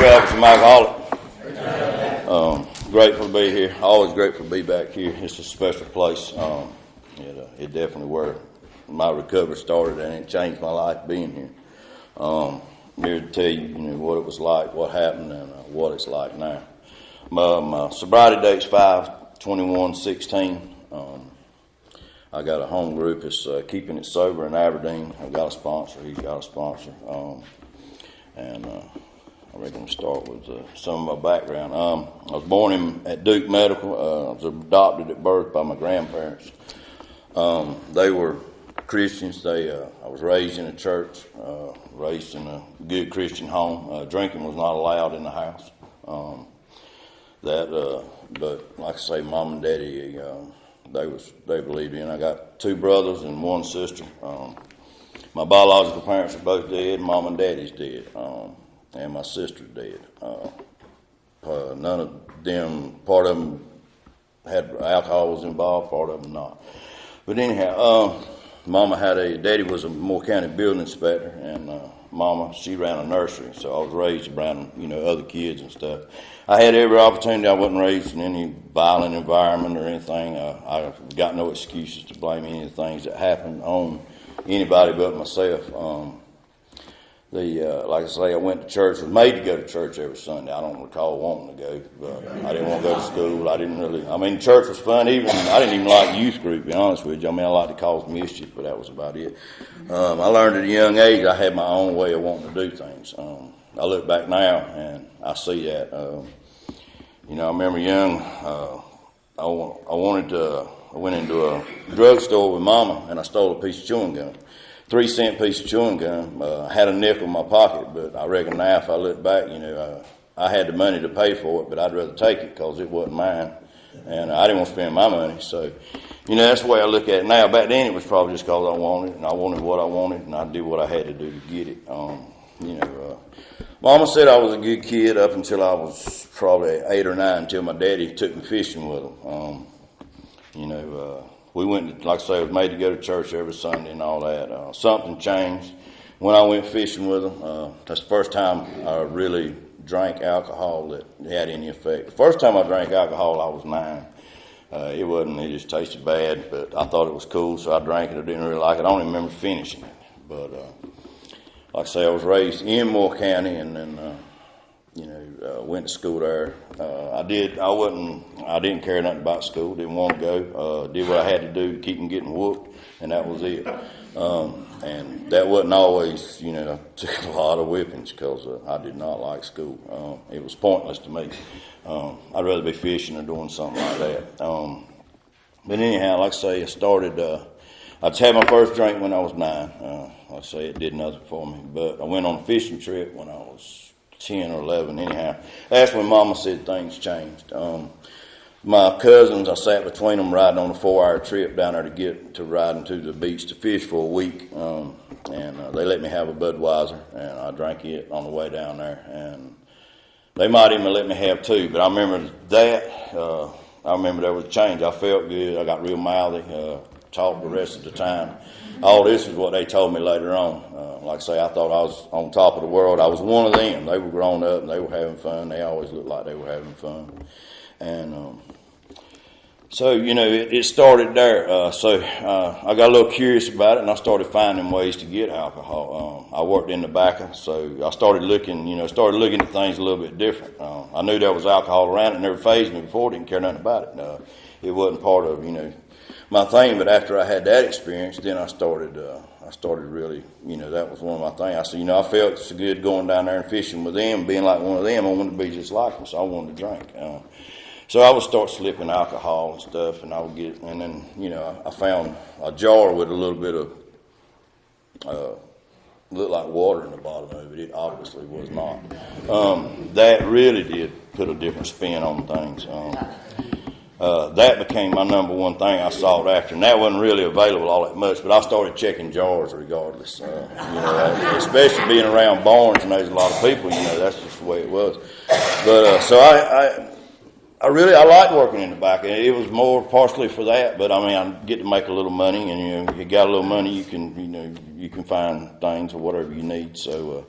grab some alcoholic. Grateful to be here. Always grateful to be back here. It's a special place. It definitely where my recovery started, and it changed my life being here. Here to tell you, what it was like, what happened, and what it's like now. My sobriety date's 5/21/16. I got a home group that's keeping it sober in Aberdeen. I've got a sponsor. He's got a sponsor. I reckon we'll start with some of my background. I was born at Duke Medical. I was adopted at birth by my grandparents. They were Christians. I was raised in a church, raised in a good Christian home. Drinking was not allowed in the house. But like I say, Mom and Daddy, they believed in. I got two brothers and one sister. My biological parents are both dead. Mom and Daddy's dead. And my sister's dead. None of them, part of them had alcohol was involved, part of them not. But anyhow, Daddy was a Moore County building inspector, and Mama, she ran a nursery, so I was raised around, other kids and stuff. I had every opportunity. I wasn't raised in any violent environment or anything. I got no excuses to blame any of the things that happened on anybody but myself. Like I say, I went to church, was made to go to church every Sunday. I don't recall wanting to go, but I didn't want to go to school. Church was fun. I didn't even like youth group, to be honest with you. I liked to cause mischief, but that was about it. I learned at a young age I had my own way of wanting to do things. I look back now and I see that. I remember young, I went into a drugstore with Mama and I stole a piece of chewing gum. 3-cent piece of chewing gum. I had a nickel in my pocket, but I reckon now if I look back, I had the money to pay for it, but I'd rather take it because it wasn't mine, and I didn't want to spend my money. So, that's the way I look at it now. Back then, it was probably just because I wanted it, and I wanted what I wanted, and I did what I had to do to get it. Mama said I was a good kid up until I was probably 8 or 9, until my daddy took me fishing with him. We went, like I say, I was made to go to church every Sunday and all that. Something changed when I went fishing with them. That's the first time I really drank alcohol that had any effect. The first time I drank alcohol, I was 9. It just tasted bad, but I thought it was cool, so I drank it. I didn't really like it. I don't even remember finishing it. But like I say, I was raised in Moore County, and then went to school there. I didn't care nothing about school. Didn't want to go. Did what I had to do to keep from getting whooped, and that was it. And that wasn't always, I took a lot of whippings because I did not like school. It was pointless to me. I'd rather be fishing or doing something like that. But anyhow, like I say, I started. I had my first drink when I was 9. Like I say, it did nothing for me. But I went on a fishing trip when I was 10 or 11, anyhow. That's when Mama said things changed. My cousins, I sat between them riding on a 4-hour trip down there to get to riding to the beach to fish for a week. And they let me have a Budweiser, and I drank it on the way down there. And they might even let me have 2, but I remember that. I remember there was a change. I felt good. I got real mouthy, talked the rest of the time. All this is what they told me later on. Like I say, I thought I was on top of the world. I was one of them. They were grown up and they were having fun. They always looked like they were having fun. And so, it started there. So I got a little curious about it, and I started finding ways to get alcohol. I worked in tobacco, so I started looking at things a little bit different. I knew there was alcohol around. It never fazed me before. Didn't care nothing about it. It wasn't part of, my thing. But after I had that experience, then I started really, that was one of my things. I said, I felt so good going down there and fishing with them, being like one of them. I wanted to be just like them, so I wanted to drink. So I would start slipping alcohol and stuff, and I would get, and then, I found a jar with a little bit of, looked like water in the bottom of it. It obviously was not. That really did put a different spin on things. That became my number one thing I sought after, and that wasn't really available all that much, but I started checking jars regardless. Especially being around barns and there's a lot of people, that's just the way it was. But so I liked working in the back. It was more partially for that, but I get to make a little money, and if you got a little money, you can find things or whatever you need. So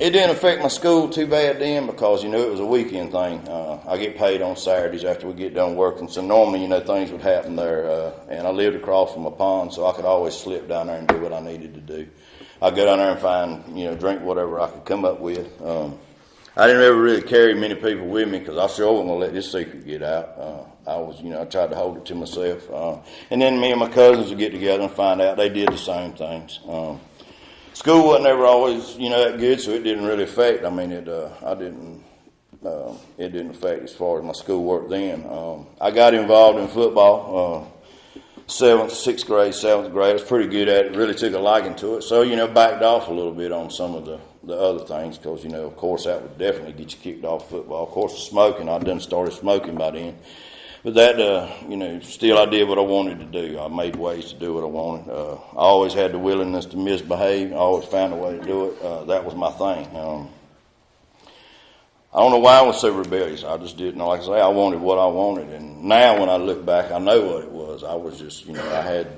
It didn't affect my school too bad then because, it was a weekend thing. I get paid on Saturdays after we get done working. So normally, things would happen there. And I lived across from a pond, so I could always slip down there and do what I needed to do. I'd go down there and find, drink whatever I could come up with. I didn't ever really carry many people with me because I sure wasn't going to let this secret get out. I tried to hold it to myself. And then me and my cousins would get together and find out they did the same things. School wasn't ever always, that good, so it didn't really affect. It didn't affect as far as my schoolwork then. I got involved in football, 7th, 6th grade, 7th grade. I was pretty good at it, really took a liking to it. So, backed off a little bit on some of the other things because, of course, that would definitely get you kicked off football. Of course, smoking, I'd done started smoking by then. But that, still I did what I wanted to do. I made ways to do what I wanted. I always had the willingness to misbehave. I always found a way to do it. That was my thing. I don't know why I was so rebellious. I just didn't. Like I say, I wanted what I wanted. And now when I look back, I know what it was. I was just, I had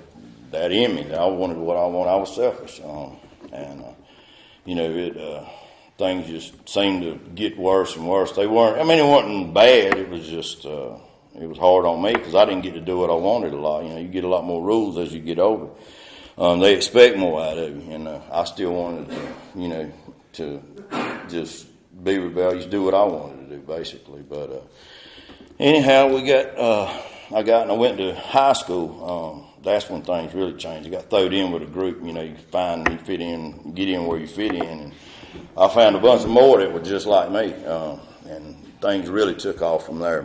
that in me that I wanted what I wanted. I was selfish. Things just seemed to get worse and worse. It wasn't bad. It was just... it was hard on me because I didn't get to do what I wanted a lot. You get a lot more rules as you get older. They expect more out of you, and I still wanted to just be rebellious, do what I wanted to do, basically. But anyhow, I went to high school. That's when things really changed. I got thrown in with a group. You find you fit in, get in where you fit in, and I found a bunch of more that were just like me, and things really took off from there.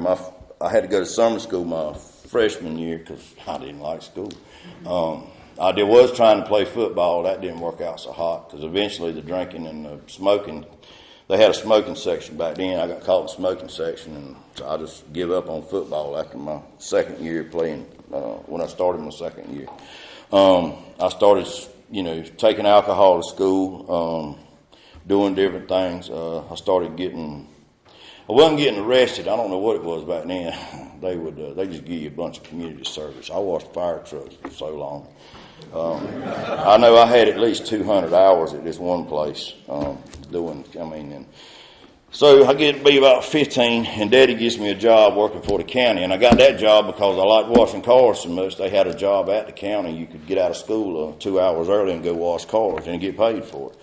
I had to go to summer school my freshman year because I didn't like school. I was trying to play football. That didn't work out so hot because eventually the drinking and the smoking, they had a smoking section back then. I got caught in the smoking section, and so I just give up on football after my second year playing, when I started my second year. I started, taking alcohol to school, doing different things. I wasn't getting arrested. I don't know what it was back then. They just give you a bunch of community service. I washed fire trucks for so long. I know I had at least 200 hours at this one place so I get to be about 15, and Daddy gives me a job working for the county, and I got that job because I liked washing cars so much. They had a job at the county. You could get out of school 2 hours early and go wash cars and get paid for it.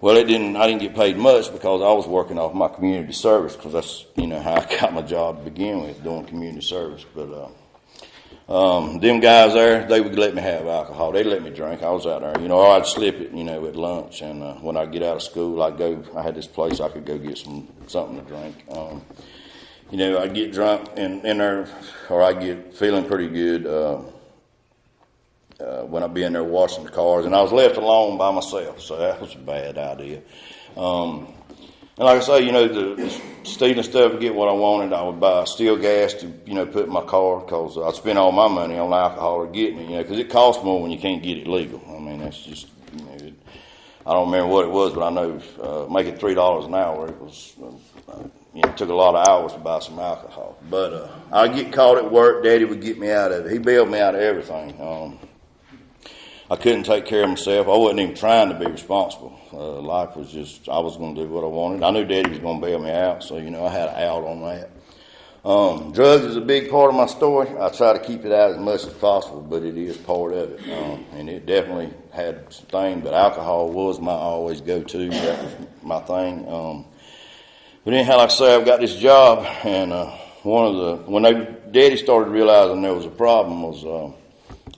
Well, I didn't get paid much because I was working off my community service because that's, how I got my job to begin with, doing community service. But them guys there, they would let me have alcohol. They'd let me drink. I was out there, or I'd slip it, at lunch. And when I get out of school, I had this place I could go get something to drink. I'd get drunk in there, or I'd get feeling pretty good when I'd be in there washing the cars, and I was left alone by myself, so that was a bad idea. And like I say, the stealing stuff to get what I wanted, I would buy steel gas to, put in my car because I'd spend all my money on alcohol to get me, because it costs more when you can't get it legal. That's just, I don't remember what it was, but I know making $3 an hour, it was, it took a lot of hours to buy some alcohol. But I'd get caught at work. Daddy would get me out of it. He bailed me out of everything. I couldn't take care of myself. I wasn't even trying to be responsible. Life was just, I was going to do what I wanted. I knew Daddy was going to bail me out, so, I had an out on that. Drugs is a big part of my story. I try to keep it out as much as possible, but it is part of it. And it definitely had some things, but alcohol was my always go-to. That was my thing. But anyhow, like I say, I've got this job, and when Daddy started realizing there was a problem was,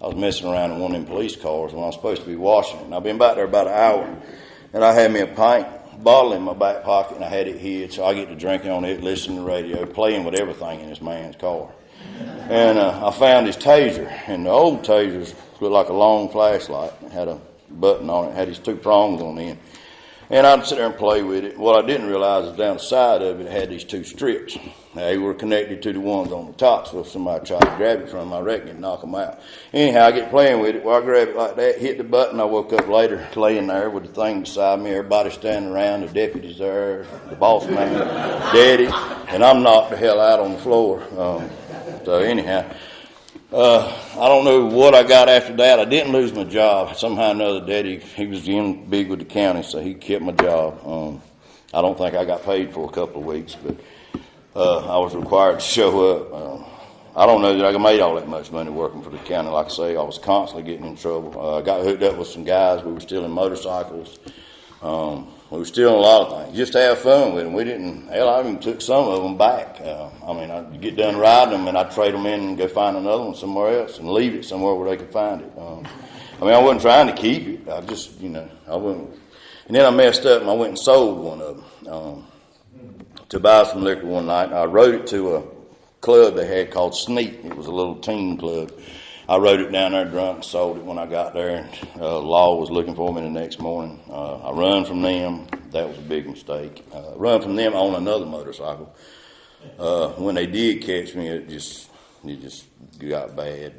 I was messing around in one of them police cars when I was supposed to be washing it. And I've been back there about an hour, and I had me a pint bottle in my back pocket, and I had it hid, so I get to drinking on it, listening to the radio, playing with everything in this man's car. And I found his taser, and the old tasers looked like a long flashlight. It had a button on it, had these 2 prongs on the end. And I'd sit there and play with it. What I didn't realize is down the side of it had these 2 strips. They were connected to the ones on the top, so if somebody tried to grab it from them, I reckon it'd knock them out. Anyhow, I get playing with it. Well, I grab it like that, hit the button. I woke up later laying there with the thing beside me, everybody standing around, the deputies there, the boss man, Daddy, and I'm knocked the hell out on the floor. So anyhow, I don't know what I got after that. I didn't lose my job. Somehow or another, Daddy, he was in big with the county, so he kept my job. I don't think I got paid for a couple of weeks, but I was required to show up. I don't know that I made all that much money working for the county. Like I say, I was constantly getting in trouble. I got hooked up with some guys. We were stealing motorcycles. We were stealing a lot of things just to have fun with them. We didn't, hell, I even took some of them back. I'd get done riding them and I'd trade them in and go find another one somewhere else and leave it somewhere where they could find it. I wasn't trying to keep it. I just, I wouldn't. And then I messed up and I went and sold one of them to buy some liquor one night. I rode it to a club they had called Sneak. It was a little teen club. I rode it down there drunk and sold it when I got there. And law was looking for me the next morning. I run from them. That was a big mistake. Run from them on another motorcycle. When they did catch me, it just got bad.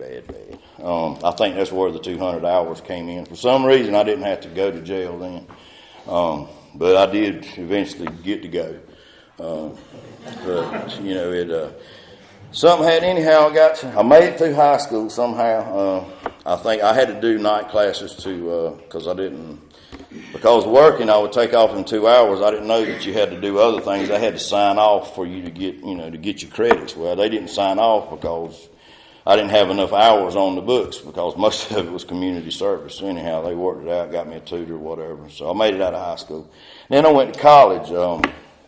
I think that's where the 200 hours came in. For some reason, I didn't have to go to jail then. But I did eventually get to go. Something had anyhow I made it through high school somehow. I think I had to do night classes because working I would take off in 2 hours. I didn't know that you had to do other things. I had to sign off for you to get your credits. Well, they didn't sign off because I didn't have enough hours on the books because most of it was community service. So anyhow, they worked it out, got me a tutor or whatever. So I made it out of high school. Then I went to college.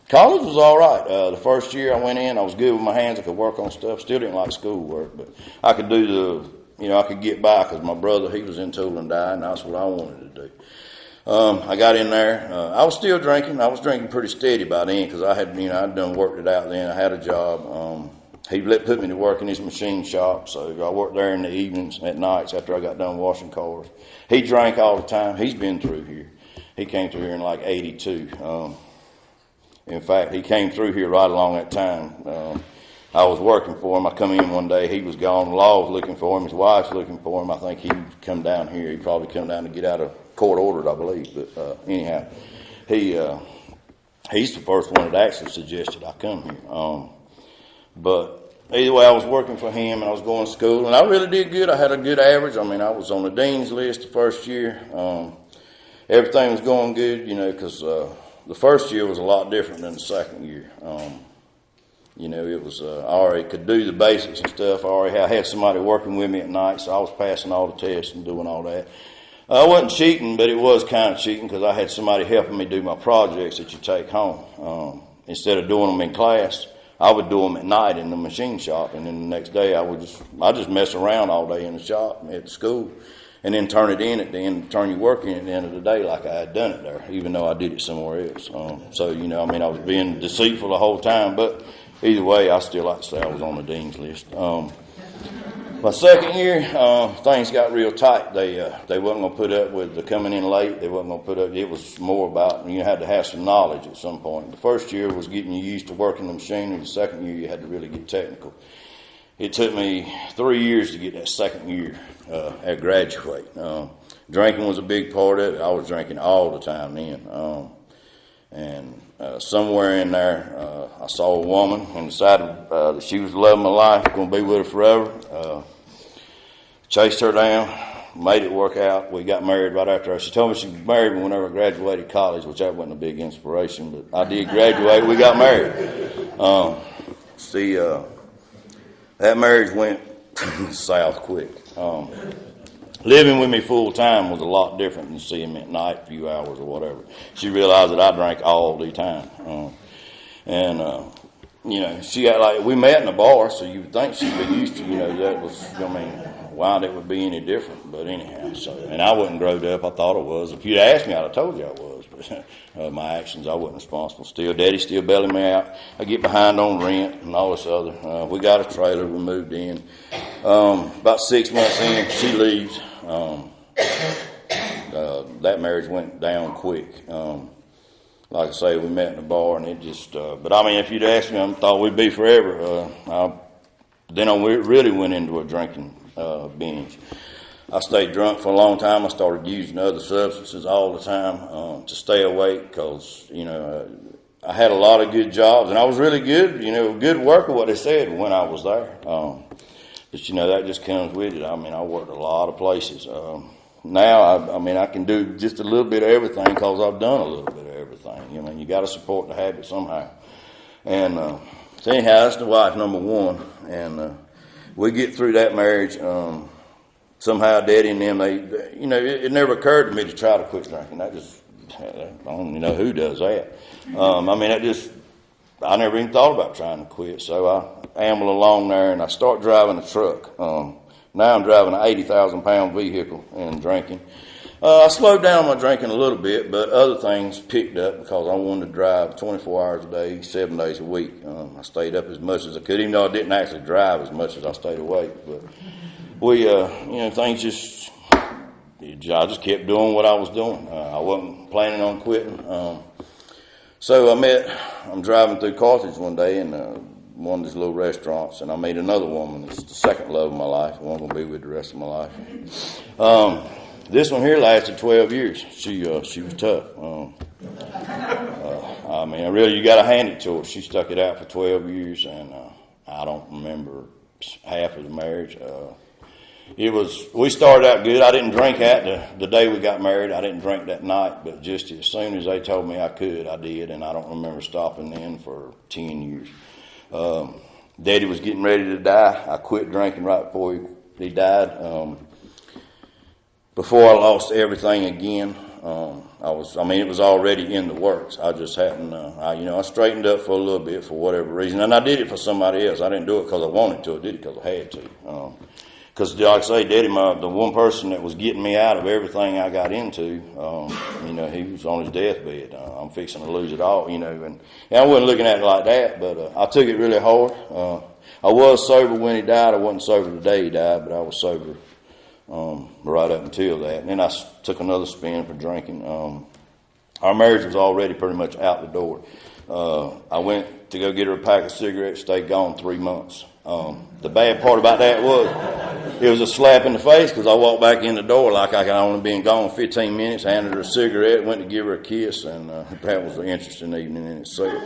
College was all right. The first year I went in, I was good with my hands. I could work on stuff. Still didn't like schoolwork, but I could I could get by because my brother, he was in tool and die, and that's what I wanted to do. I got in there. I was still drinking. I was drinking pretty steady by then because I had, I'd done worked it out then. I had a job. He put me to work in his machine shop, so I worked there in the evenings, at nights after I got done washing cars. He drank all the time. He's been through here. He came through here in like 82. In fact, he came through here right along that time. I was working for him. I come in one day. He was gone. The law was looking for him. His wife's looking for him. I think he'd come down here. He'd probably come down to get out of court ordered, I believe. But anyhow, he's the first one that actually suggested I come here. But either way, I was working for him, and I was going to school, and I really did good. I had a good average. I was on the dean's list the first year. Everything was going good, because the first year was a lot different than the second year. It was, I already could do the basics and stuff. I had somebody working with me at night, so I was passing all the tests and doing all that. I wasn't cheating, but it was kind of cheating because I had somebody helping me do my projects that you take home. Instead of doing them in class, I would do them at night in the machine shop, and then the next day I just mess around all day in the shop at the school, and then turn it in at the end, turn your work in at the end of the day like I had done it there, even though I did it somewhere else. I was being deceitful the whole time, but either way, I still like to say I was on the dean's list. My second year, things got real tight. They wasn't going to put up with the coming in late. They wasn't going to put up. It was more about you had to have some knowledge at some point. The first year was getting you used to working the machinery. The second year, you had to really get technical. It took me 3 years to get that second year at graduate. Drinking was a big part of it. I was drinking all the time then. Somewhere in there, I saw a woman and decided that she was the love of my life, going to be with her forever. Chased her down, made it work out. We got married right after her. She told me she married me whenever I graduated college, which that wasn't a big inspiration, but I did graduate. We got married. That marriage went south quick. Living with me full time was a lot different than seeing me at night, a few hours or whatever. She realized that I drank all the time. She got we met in a bar, so you would think she'd be used to, that was, why that would be any different. But anyhow, and I wasn't growed up. I thought I was. If you'd asked me, I'd have told you I was. But my actions, I wasn't responsible. Daddy's still bailing me out. I get behind on rent and all this other. We got a trailer. We moved in. About 6 months in, she leaves. That marriage went down quick. Like I say, we met in a bar, and it just. If you'd asked me, I thought we'd be forever. Then I really went into a drinking binge. I stayed drunk for a long time. I started using other substances all the time to stay awake because I had a lot of good jobs, and I was really good. Good worker, what they said when I was there. But, that just comes with it. I mean, I worked a lot of places. Now, I can do just a little bit of everything because I've done a little bit of everything. You got to support the habit somehow. And so anyhow, that's the wife number one. And we get through that marriage. Somehow Daddy and them, it never occurred to me to try to quit drinking. I don't even know who does that. I never even thought about trying to quit. So I amble along there and I start driving a truck. Now I'm driving an 80,000-pound vehicle and drinking. I slowed down my drinking a little bit, but other things picked up because I wanted to drive 24 hours a day, 7 days a week. I stayed up as much as I could, even though I didn't actually drive as much as I stayed awake. But things I just kept doing what I was doing. I wasn't planning on quitting. So I'm driving through Carthage one day in one of these little restaurants, and I meet another woman. It's the second love of my life. I'm going to be with the rest of my life. This one here lasted 12 years. She was tough. You got to hand it to her. She stuck it out for 12 years, and I don't remember half of the marriage. We started out good. I didn't drink the day we got married. I didn't drink that night, but just as soon as they told me I could, I did, and I don't remember stopping then for 10 years. Daddy was getting ready to die. I quit drinking right before he died. Before I lost everything again, it was already in the works. I just hadn't, I straightened up for a little bit for whatever reason, and I did it for somebody else. I didn't do it because I wanted to. I did it because I had to. Because, like I say, Daddy, the one person that was getting me out of everything I got into, he was on his deathbed. I'm fixing to lose it all, and I wasn't looking at it like that, but I took it really hard. I was sober when he died. I wasn't sober the day he died, but I was sober right up until that. And then I took another spin for drinking. Our marriage was already pretty much out the door. I went to go get her a pack of cigarettes, stayed gone 3 months. The bad part about that it was a slap in the face because I walked back in the door like I could only been gone 15 minutes, handed her a cigarette, went to give her a kiss, and that was an interesting evening in itself.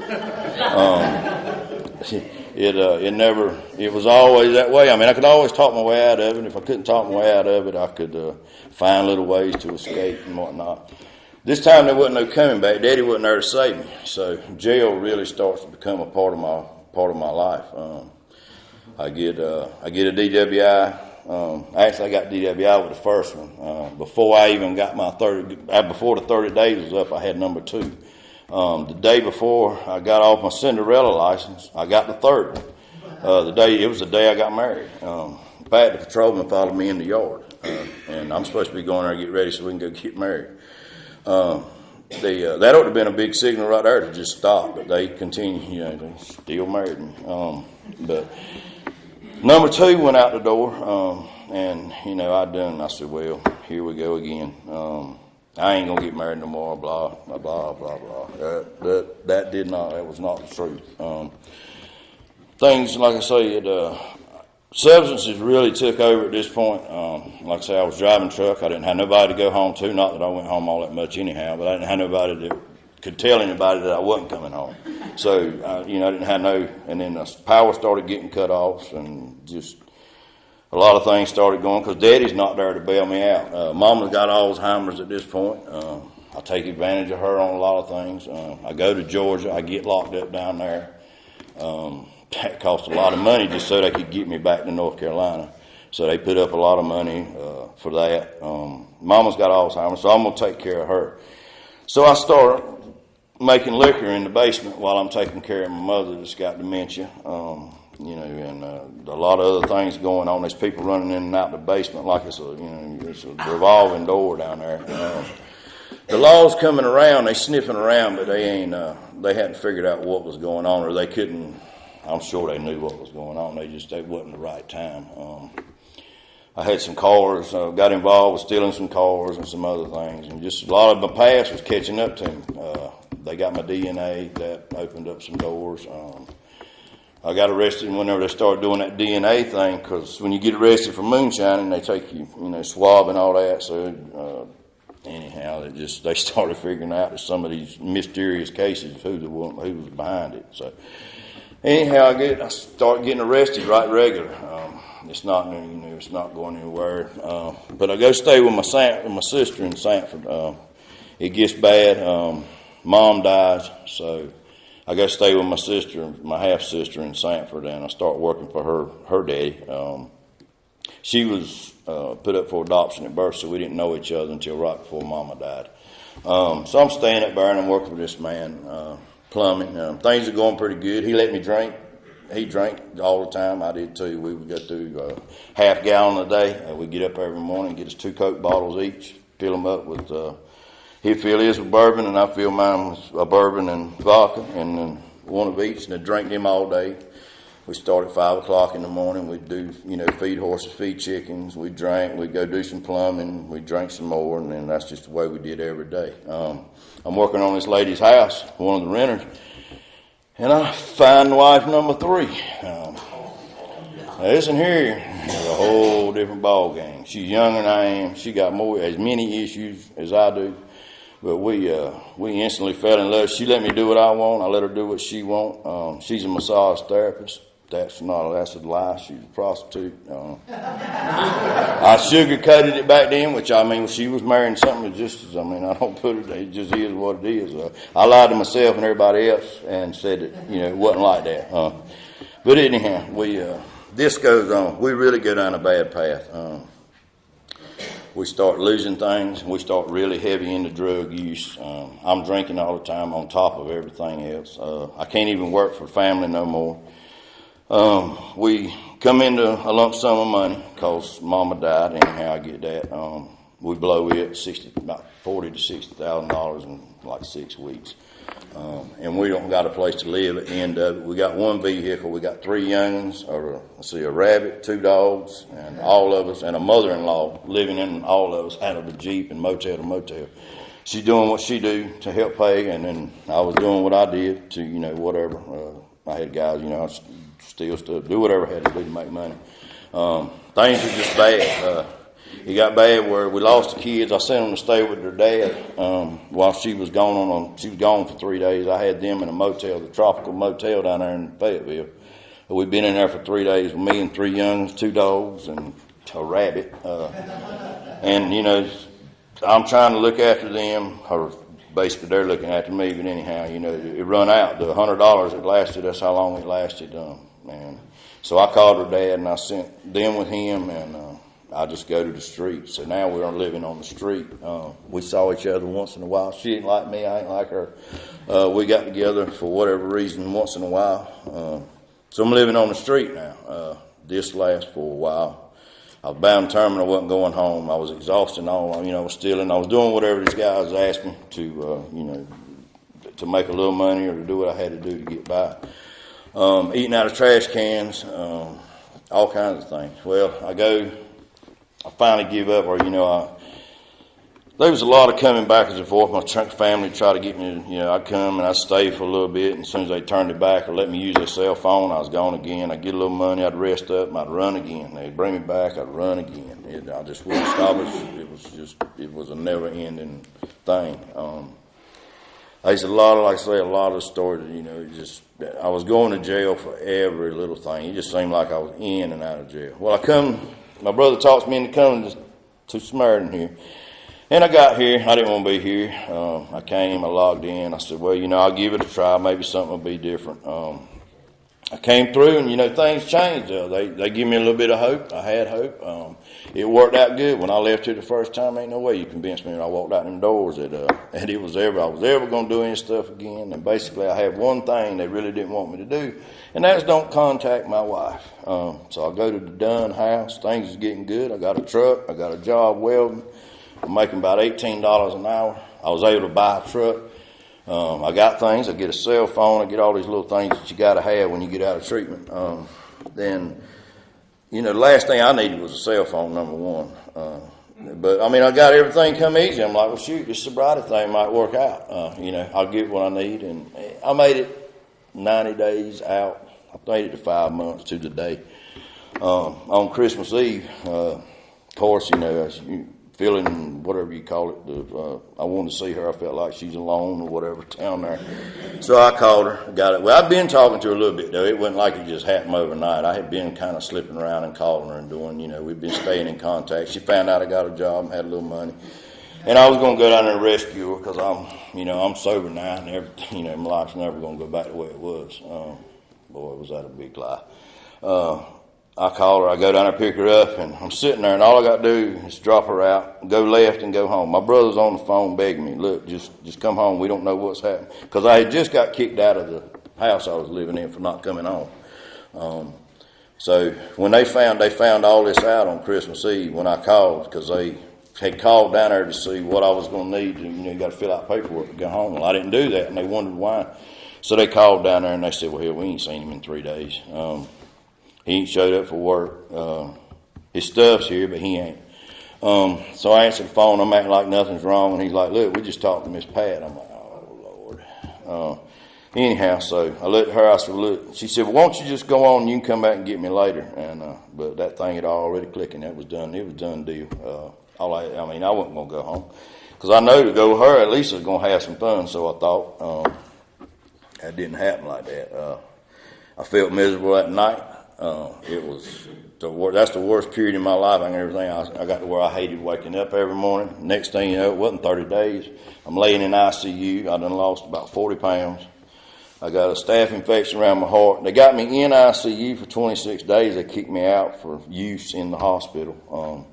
It was always that way. I could always talk my way out of it. If I couldn't talk my way out of it, I could find little ways to escape and whatnot. This time there wasn't no coming back. Daddy wasn't there to save me. So jail really starts to become a part of my life. I get a DWI. Actually, I got DWI with the first one. Before I even got before the 30 days was up, I had number 2. The day before I got off my Cinderella license, I got the third one. It was the day I got married. In fact, the patrolman followed me in the yard, and I'm supposed to be going there to get ready so we can go get married. That ought to have been a big signal right there to just stop, but they continued, they still married me. But number 2 went out the door, and I said, well, here we go again. I ain't gonna get married no more, blah, blah, blah, blah, blah. That was not the truth. Things, like I say, substances really took over at this point. Like I say, I was driving a truck. I didn't have nobody to go home to. Not that I went home all that much anyhow, but I didn't have nobody that could tell anybody that I wasn't coming home. So, I didn't have and then the power started getting cut off, and just a lot of things started going because Daddy's not there to bail me out. Mama's got Alzheimer's at this point. I take advantage of her on a lot of things. I go to Georgia. I get locked up down there. That cost a lot of money just so they could get me back to North Carolina. So they put up a lot of money for that. Mama's got Alzheimer's, so I'm going to take care of her. So I start making liquor in the basement while I'm taking care of my mother that's got dementia. And a lot of other things going on. There's people running in and out the basement like it's a revolving door down there. The law's coming around, they sniffing around, but they hadn't figured out what was going on, or they couldn't. I'm sure they knew what was going on. It wasn't the right time. I had some cars, got involved with stealing some cars and some other things, and just a lot of my past was catching up to me. They got my DNA, that opened up some doors. I got arrested whenever they started doing that DNA thing, because when you get arrested for moonshining, they take you, swab and all that. So anyhow, they started figuring out that some of these mysterious cases, who was behind it. So anyhow, I start getting arrested right regular. it's not, it's not going anywhere. But I go stay with my sister in Sanford. It gets bad. Mom dies, so I go stay with my sister, my half sister in Sanford, and I start working for her daddy. She was put up for adoption at birth, so we didn't know each other until right before Mama died. So I'm staying up there and I'm working for this man, plumbing. Things are going pretty good. He let me drink. He drank all the time. I did too. We would go through half gallon a day. We'd get up every morning, get us 2 Coke bottles each, fill them up with, he'd fill his with bourbon and I fill mine with a bourbon and vodka, and then one of each, and I'd drink them all day. We start at 5 o'clock in the morning. We'd do, feed horses, feed chickens. We'd drink. We'd go do some plumbing. We'd drink some more, and then that's just the way we did every day. I'm working on this lady's house, one of the renters, and I find wife number 3. Listen here, it's a whole different ball game. She's younger than I am. She got as many issues as I do, but we instantly fell in love. She let me do what I want. I let her do what she want. She's a massage therapist. That's a lie. She's a prostitute. I sugarcoated it back then, which she was marrying something I don't put it just is what it is. I lied to myself and everybody else and said that, it wasn't like that. But anyhow, this goes on. We really go down a bad path. We start losing things. We start really heavy into drug use. I'm drinking all the time on top of everything else. I can't even work for family no more. We come into a lump sum of money because Mama died. Anyhow, I get that. We blow it about $40,000 to $60,000 in like 6 weeks. And we don't got a place to live at the end of it. We got one vehicle. We got 3 youngins, a rabbit, 2 dogs, and all of us, and a mother-in-law living in all of us out of a Jeep and motel to motel. She's doing what she do to help pay, and then I was doing what I did to, whatever. I had guys, steal stuff, do whatever I had to do to make money. Things were just bad. It got bad where we lost the kids. I sent them to stay with their dad while she was gone she was gone for 3 days. I had them in a motel, the Tropical Motel down there in Fayetteville. We'd been in there for 3 days with me and 3 youngins, 2 dogs, and a rabbit. And, I'm trying to look after them, or basically they're looking after me, but anyhow, it run out. The $100 it lasted, that's how long it lasted. And so I called her dad and I sent them with him, and I just go to the street. So now we're living on the street. We saw each other once in a while. She ain't like me, I ain't like her. We got together for whatever reason once in a while. So I'm living on the street now. This lasts for a while. I was bound determined I wasn't going home. I was exhausted and all. I was stealing. I was doing whatever these guys asked me to, to make a little money or to do what I had to do to get by. Eating out of trash cans, all kinds of things. Well, I finally give up, or, there was a lot of coming backwards and forth. My family tried to get me, I'd come and I'd stay for a little bit, and as soon as they turned it back or let me use their cell phone, I was gone again. I'd get a little money, I'd rest up, and I'd run again. They'd bring me back, I'd run again. I just wouldn't stop. It was a never-ending thing. There's a lot of stories, I was going to jail for every little thing. It just seemed like I was in and out of jail. Well, my brother talks me into coming to Samaritan here. And I got here. I didn't want to be here. I came, I logged in. I said, well, I'll give it a try. Maybe something will be different. I came through and, things changed. They give me a little bit of hope. I had hope. It worked out good. When I left here the first time, ain't no way you convinced me when I walked out them doors that I was ever going to do any stuff again. And basically I had one thing they really didn't want me to do, and that is don't contact my wife. So I go to the Dunn house. Things is getting good. I got a truck. I got a job welding. I'm making about $18 an hour. I was able to buy a truck. I got things. I get a cell phone. I get all these little things that you got to have when you get out of treatment. Then, the last thing I needed was a cell phone, number one. But, I got everything come easy. I'm like, well, shoot, this sobriety thing might work out. I'll get what I need. And I made it 90 days out. I made it to 5 months to the day. On Christmas Eve, of course, feeling, whatever you call it. I wanted to see her. I felt like she's alone or whatever down there. So I called her, got it. Well, I've been talking to her a little bit, though. It wasn't like it just happened overnight. I had been kind of slipping around and calling her and doing, we've been staying in contact. She found out I got a job and had a little money. And I was going to go down there and rescue her because I'm sober now and everything, my life's never going to go back the way it was. Boy, was that a big lie. I call her, I go down there, pick her up, and I'm sitting there, and all I got to do is drop her out, go left, and go home. My brother's on the phone begging me, look, just come home. We don't know what's happening. Because I had just got kicked out of the house I was living in for not coming home. So when they found all this out on Christmas Eve when I called, because they had called down there to see what I was going to need. You got to fill out paperwork to go home. Well, I didn't do that, and they wondered why. So they called down there, and they said, well, hell, we ain't seen him in 3 days. He ain't showed up for work. His stuff's here, but he ain't. So I answered the phone. I'm acting like nothing's wrong. And he's like, look, we just talked to Miss Pat. I'm like, oh, Lord. Anyhow, so I looked at her. I said, look. She said, well, why don't you just go on and you can come back and get me later. But that thing had already clicking. That was done. It was a done deal. I wasn't going to go home. Because I know to go with her, at least I was going to have some fun. So I thought that didn't happen like that. I felt miserable that night. It was that's the worst period in my life. I got to where I hated waking up every morning. Next thing you know, it wasn't 30 days. I'm laying in ICU. I done lost about 40 pounds. I got a staph infection around my heart. They got me in ICU for 26 days. They kicked me out for use in the hospital.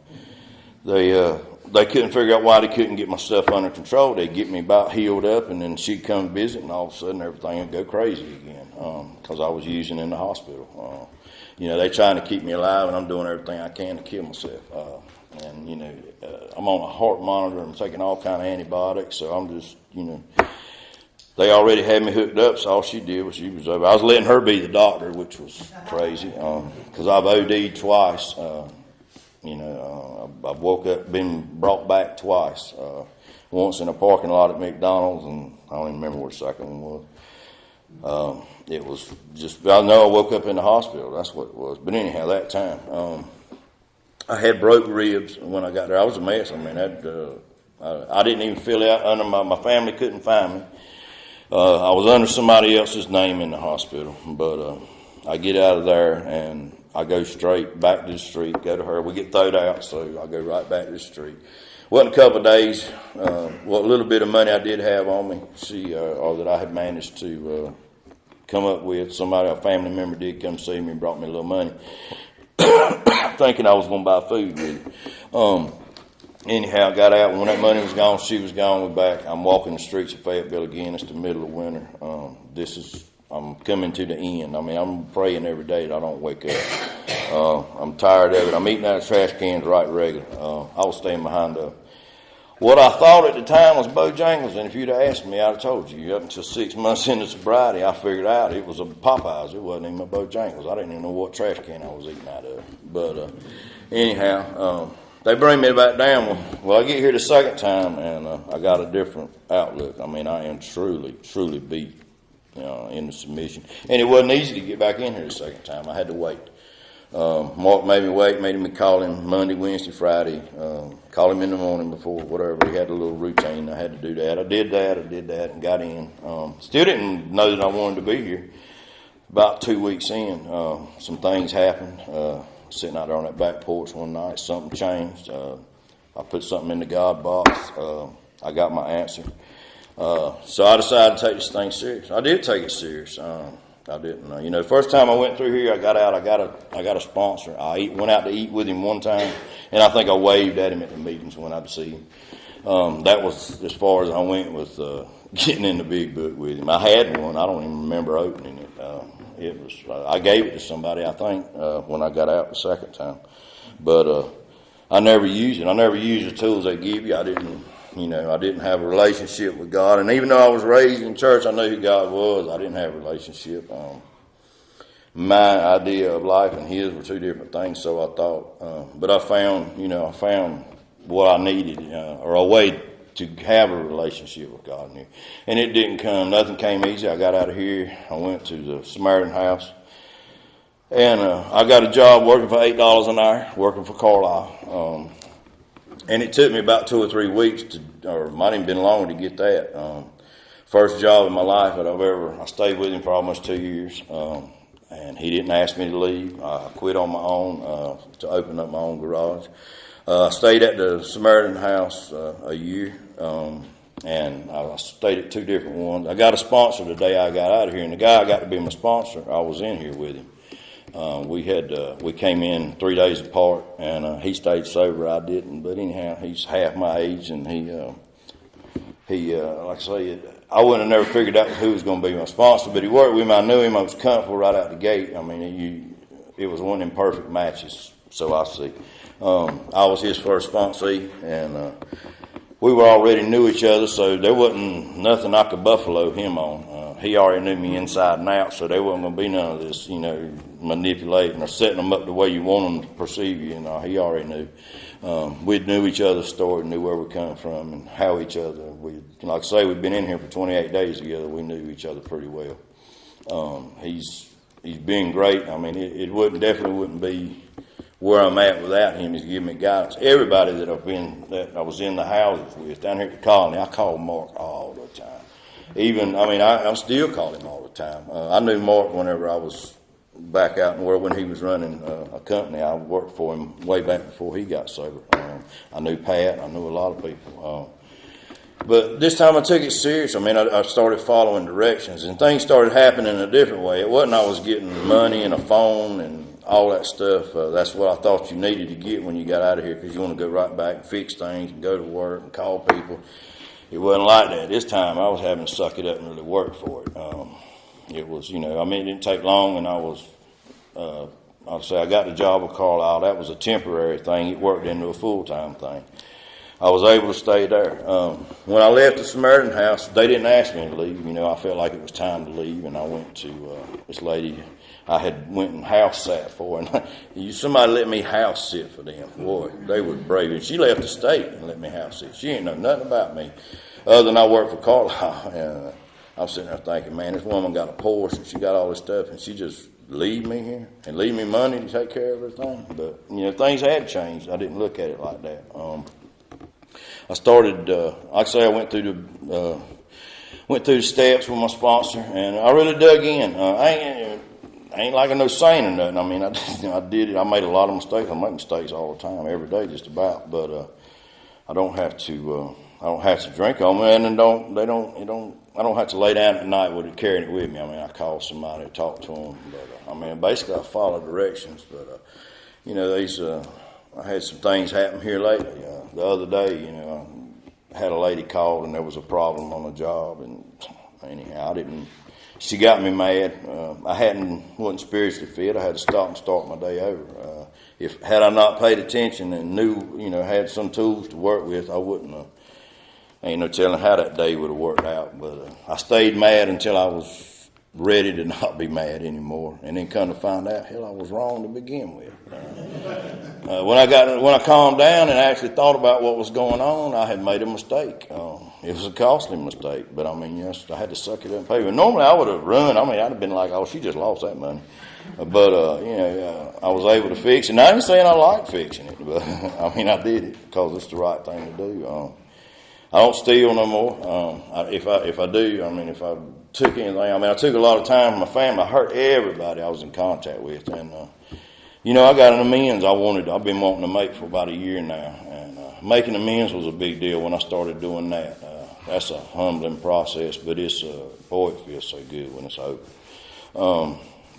They couldn't figure out why they couldn't get my stuff under control. They'd get me about healed up, and then she'd come visit, and all of a sudden everything would go crazy again because I was using in the hospital. They trying to keep me alive, and I'm doing everything I can to kill myself. I'm on a heart monitor. I'm taking all kind of antibiotics, so I'm just, they already had me hooked up, so all she did was she was over. I was letting her be the doctor, which was crazy because I've OD'd twice. I've woke up, been brought back twice. Once in a parking lot at McDonald's, and I don't even remember where the second one was. It was just, I know I woke up in the hospital. That's what it was. But anyhow, that time, I had broke ribs when I got there. I was a mess. I didn't even fill out under my family couldn't find me. I was under somebody else's name in the hospital. But I get out of there, and I go straight back to the street, go to her. We get thrown out, so I go right back to the street. Wasn't a couple of days. A little bit of money I did have on me, or that I had managed to come up with. A family member did come see me and brought me a little money, thinking I was going to buy food with it. Anyhow, I got out. When that money was gone, she was gone. We're back. I'm walking the streets of Fayetteville again. It's the middle of winter. I'm coming to the end. I'm praying every day that I don't wake up. I'm tired of it. I'm eating out of trash cans right regular. I was staying behind what I thought at the time was Bojangles, and if you'd have asked me, I'd have told you. Up until 6 months into sobriety, I figured out it was a Popeyes. It wasn't even a Bojangles. I didn't even know what trash can I was eating out of. But anyhow, they bring me back down. Well, I get here the second time, and I got a different outlook. I am truly, truly beat in the submission. And it wasn't easy to get back in here the second time. I had to wait. Mark made me wait, made me call him Monday, Wednesday, Friday, call him in the morning before whatever. He had a little routine. I had to do that. I did that, and got in. Still didn't know that I wanted to be here. About 2 weeks in, some things happened. Sitting out there on that back porch one night, something changed. I put something in the God box. I got my answer. So I decided to take this thing serious. I did take it serious. I didn't. First time I went through here, I got out. I got a sponsor. Went out to eat with him one time, and I think I waved at him at the meetings when I'd see him. That was as far as I went with getting in the big book with him. I had one. I don't even remember opening it. I gave it to somebody, I think, when I got out the second time. But I never used it. I never used the tools they give you. I didn't have a relationship with God. And even though I was raised in church, I knew who God was. I didn't have a relationship. My idea of life and his were two different things, so I thought. But I found what I needed, or a way to have a relationship with God in here. And it didn't come. Nothing came easy. I got out of here. I went to the Samaritan House. And I got a job working for $8 an hour, working for Carlisle. And it took me about 2 or 3 weeks or might even been longer to get that. First job in my life that I stayed with him for almost 2 years. And he didn't ask me to leave. I quit on my own to open up my own garage. I stayed at the Samaritan house a year, and I stayed at 2 different ones. I got a sponsor the day I got out of here, and the guy I got to be my sponsor, I was in here with him. We came in 3 days apart, and he stayed sober. I didn't, but anyhow, he's half my age, and he like I say, I wouldn't have never figured out who was going to be my sponsor, but he worked with me. I knew him. I was comfortable right out the gate. I mean, it was one of them perfect matches, so I see. I was his first sponsee, and we already knew each other, so there wasn't nothing I could buffalo him on. He already knew me inside and out, so there wasn't going to be none of this, manipulating or setting them up the way you want them to perceive you. He already knew. We knew each other's story, knew where we come from, and how each other. Like I say, we've been in here for 28 days together. We knew each other pretty well. He's been great. I mean, it definitely wouldn't be where I'm at without him. He's given me guidance. Everybody that I was in the houses with down here at the colony, I called Mark all the time. I still call him all the time. I knew Mark whenever I was back out in the world when he was running a company. I worked for him way back before he got sober. I knew Pat. I knew a lot of people. But this time I took it serious. I started following directions, and things started happening in a different way. It wasn't I was getting money and a phone and all that stuff. That's what I thought you needed to get when you got out of here, because you want to go right back and fix things and go to work and call people. It wasn't like that. This time I was having to suck it up and really work for it. It was, it didn't take long, and I'll say I got the job with Carlisle. That was a temporary thing. It worked into a full-time thing. I was able to stay there. When I left the Samaritan house, they didn't ask me to leave. I felt like it was time to leave, and I went to this lady I had went and house sat for, and somebody let me house sit for them. Boy, they were brave. And she left the state and let me house sit. She ain't know nothing about me other than I worked for Carlisle. And I was sitting there thinking, man, this woman got a Porsche and she got all this stuff, and she just leave me here and leave me money to take care of everything. But things had changed. I didn't look at it like that. I started, like I say, I went through the steps with my sponsor, and I really dug in. I ain't like a no saint or nothing. I did it. I made a lot of mistakes. I make mistakes all the time, every day, just about. But I don't have to. I don't have to drink on me, and I don't have to lay down at night with it, carrying it with me. I call somebody, talk to them. But basically, I follow directions. But I had some things happen here lately. The other day, I had a lady called, and there was a problem on the job, and anyhow, she got me mad. I wasn't spiritually fit. I had to stop and start my day over. Had I not paid attention and knew, had some tools to work with, I wouldn't have. Ain't no telling how that day would have worked out. But I stayed mad until I was ready to not be mad anymore, and then come to find out, hell, I was wrong to begin with. When I calmed down and actually thought about what was going on, I had made a mistake. It was a costly mistake, but I had to suck it up and pay. But normally I would have run. I'd have been like, oh, she just lost that money. But I was able to fix it. And I ain't saying I like fixing it, but I did it because it's the right thing to do. I don't steal no more. If I do, if I took anything, I took a lot of time from my family. I hurt everybody I was in contact with, and I got an amends I've been wanting to make for about a year now, and making amends was a big deal when I started doing that. That's a humbling process, but it's boy, it feels so good when it's over.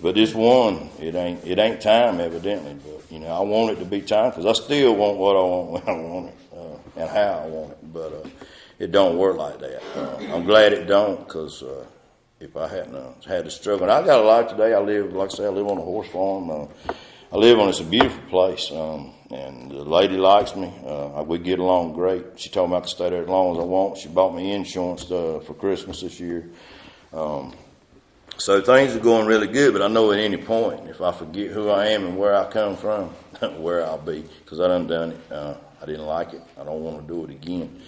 But this one, it ain't time evidently, but I want it to be time, because I still want what I want when I want it and how I want it, but it don't work like that. I'm glad it don't, because if I hadn't had the struggle, and I got a life today. I live on a horse farm. It's a beautiful place, and the lady likes me. We get along great. She told me I could stay there as long as I want. She bought me insurance for Christmas this year. So things are going really good, but I know at any point, if I forget who I am and where I come from, where I'll be, because I done it. I didn't like it. I don't want to do it again.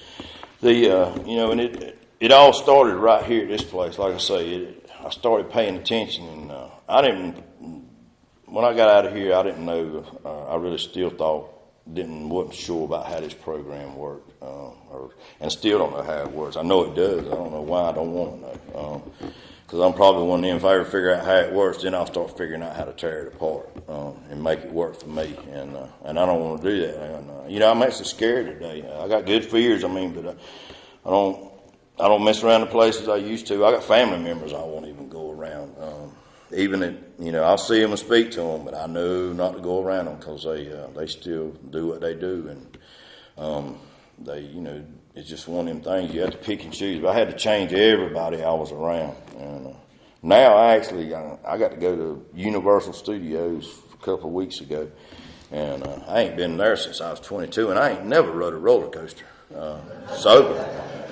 And it all started right here at this place. Like I say, I started paying attention, and when I got out of here, I didn't know. I really still thought wasn't sure about how this program worked, and still don't know how it works. I know it does. I don't know why I don't want to know. Because I'm probably one of them, if I ever figure out how it works, then I'll start figuring out how to tear it apart and make it work for me. And I don't want to do that. And, I'm actually scared today. I got good fears, but I don't mess around the places I used to. I got family members I won't even go around. I'll see them and speak to them, but I know not to go around them because they still do what they do. And it's just one of them things you have to pick and choose. But I had to change everybody I was around. And now I got to go to Universal Studios a couple of weeks ago, and I ain't been there since I was 22, and I ain't never rode a roller coaster sober.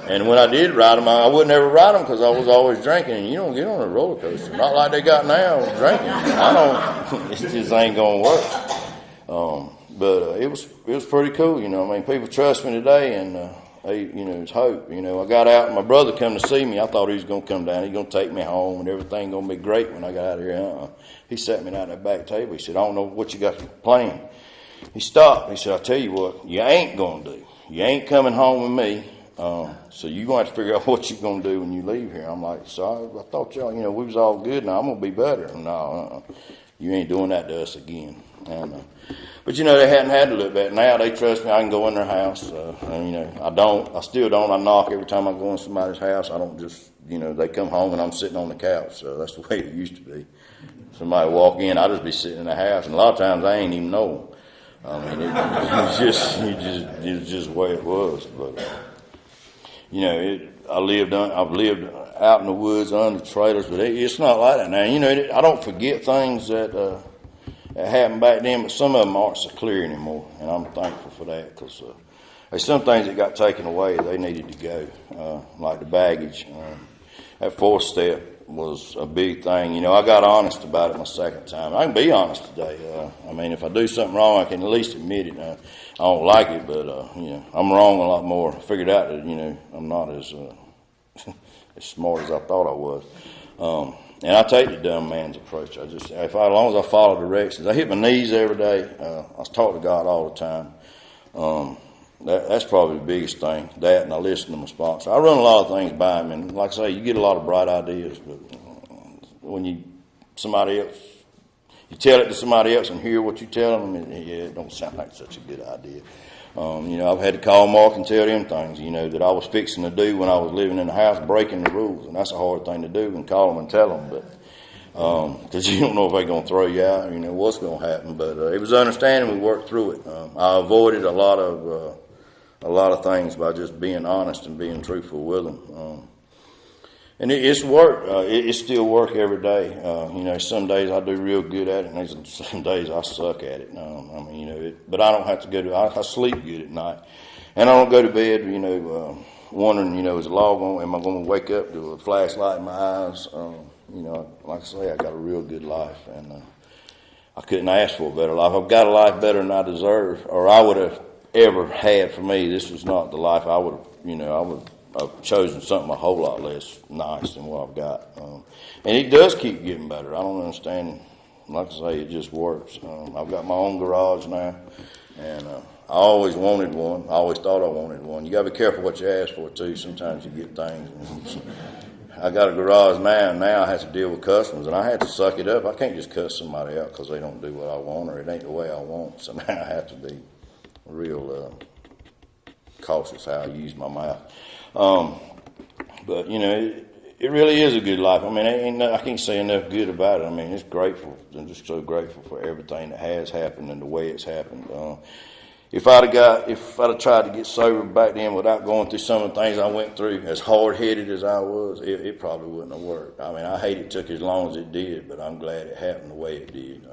And when I did ride them, I would never ride them because I was always drinking. And you don't get on a roller coaster, not like they got now, drinking. It just ain't gonna work. But it was pretty cool, People trust me today, and it's hope. I got out, and my brother come to see me. I thought he was gonna come down. He's gonna take me home, and everything gonna be great when I got out of here. He sat me down at that back table. He said, "I don't know what you got planned." He stopped. He said, "I'll tell you what, you ain't gonna do. You ain't coming home with me. So you're going to have to figure out what you're going to do when you leave here." I'm like, "So I thought y'all, we was all good. Now I'm going to be better." No, you ain't doing that to us again. But they hadn't had to look back. Now they trust me. I can go in their house. I still don't. I knock every time I go in somebody's house. I don't just, they come home and I'm sitting on the couch. So that's the way it used to be. Somebody walk in, I'll just be sitting in the house. And a lot of times I ain't even know them. It's just the way it was. But, I've lived out in the woods under trailers, but it's not like that now. I don't forget things that happened back then, but some of them aren't so clear anymore, and I'm thankful for that because there's some things that got taken away. They needed to go, like the baggage. That fourth step was a big thing. I got honest about it my second time. I can be honest today. If I do something wrong, I can at least admit it. I don't like it, but I'm wrong a lot more. I figured out that I'm not as smart as I thought I was. And I take the dumb man's approach. As long as I follow directions, I hit my knees every day. I talk to God all the time. That's probably the biggest thing. That, and I listen to my sponsor. I run a lot of things by him, and like I say, you get a lot of bright ideas, but when you tell it to somebody else and hear what you tell them, it don't sound like such a good idea. I've had to call Mark and tell them things, that I was fixing to do when I was living in the house, breaking the rules, and that's a hard thing to do, and call them and tell them, but because you don't know if they're going to throw you out, what's going to happen. But it was understanding. We worked through it. I avoided a lot of things by just being honest and being truthful with them. And it's work. It's still work every day. Some days I do real good at it, and some days I suck at it. But I don't have to I sleep good at night. And I don't go to bed, wondering, is the law going, am I going to wake up to a flashlight in my eyes? Like I say, I got a real good life, and I couldn't ask for a better life. I've got a life better than I deserve, or I would have ever had. For me, this was not the life I would have, I've chosen something a whole lot less nice than what I've got. And it does keep getting better. I don't understand. Like I say, it just works. I've got my own garage now, and I always wanted one. I always thought I wanted one. You got to be careful what you ask for, too. Sometimes you get things. I got a garage now, and now I have to deal with customers, and I have to suck it up. I can't just cut somebody out because they don't do what I want or it ain't the way I want. So now I have to be real cautious how I use my mouth. But it really is a good life. I can't say enough good about it. It's grateful. I'm just so grateful for everything that has happened and the way it's happened. If I'd have tried to get sober back then without going through some of the things I went through, as hard-headed as I was, it probably wouldn't have worked. I hate it took as long as it did, but I'm glad it happened the way it did.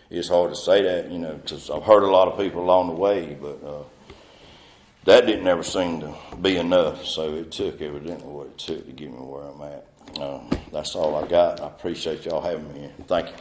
It's hard to say that, because I've hurt a lot of people along the way, but that didn't ever seem to be enough, so it took evidently what it took to get me where I'm at. That's all I got. I appreciate y'all having me here. Thank you.